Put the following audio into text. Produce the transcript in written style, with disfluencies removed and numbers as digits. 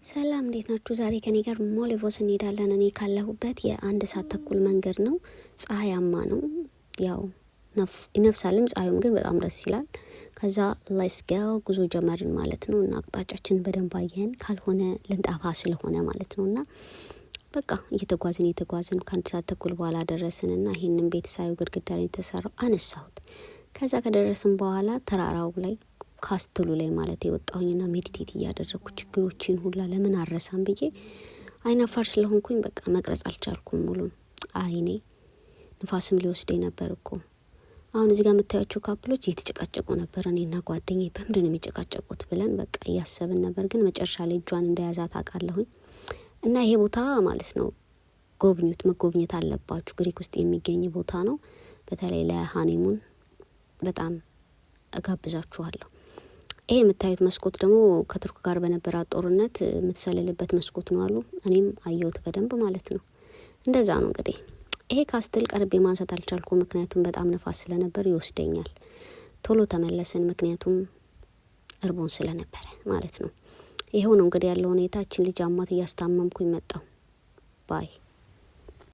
ሰላም እንዴት ናችሁ? ዛሬ ከኔ ጋር ሞሌቮስ እንሄዳለን። እኔ ካለሁበት የአንድ ሰዓት ተኩል መንገድ ነው። ፀሐያማ ነው። ያው ይነፍሳልም ፀሐዩም ግን በጣም ደስ ይላል። ከዛ ሌትስ ጎ ጉዞ ጀመርን ማለት ነው። እና አቅጣጫችንን በደንብ አየን፣ ካልሆነ ልንጠፋ ስለሆነ ማለት ነውና በቃ እየተጓዝን ከአንድ ሰዓት ተኩል በኋላ ደረስንና ይሄንን ቤት ሳዩ ግድግዳ ላይ ተሰራው አነሳሁት። ከዛ ከደረስን በኋላ ተራራው ላይ ካስትሉ ላይ ማለት የወጣሁኝና ሜዲቴት እያደረኩ ችግሮችን ሁላ ለምን አረሳም ብዬ አይናፋር ስለሆንኩኝ በቃ መቅረጽ አልቻልኩም። ሙሉን አይኔ ንፋስም ሊወስደኝ ነበር እኮ። አሁን እዚህ ጋር የምታያቸው ካፕሎች እየተጨቃጨቁ ነበር። እኔና ጓደኛዬ በምንድን ነው የሚጨቃጨቁት ብለን በቃ እያሰብን ነበር። ግን መጨረሻ ላይ እጇን እንደያዛት አውቃለሁኝ። እና ይሄ ቦታ ማለት ነው መጎብኘት አለባችሁ። ግሪክ ውስጥ የሚገኝ ቦታ ነው። በተለይ ለሃኒሙን በጣም እጋብዛችኋለሁ። ይሄ የምታዩት መስኮት ደግሞ ከቱርክ ጋር በነበረ ጦርነት የምትሰልልበት መስኮት ነው አሉ። እኔም አየሁት በደንብ ማለት ነው። እንደዛ ነው እንግዲህ። ይሄ ካስትል ቀርቤ ማንሳት አልቻልኩም፣ ምክንያቱም በጣም ነፋስ ስለነበር ይወስደኛል። ቶሎ ተመለስን፣ ምክንያቱም እርቦን ስለነበረ ማለት ነው። ይሄው ነው እንግዲህ ያለው ሁኔታ። እችን ልጅ አሟት እያስታመምኩኝ መጣሁ ባይ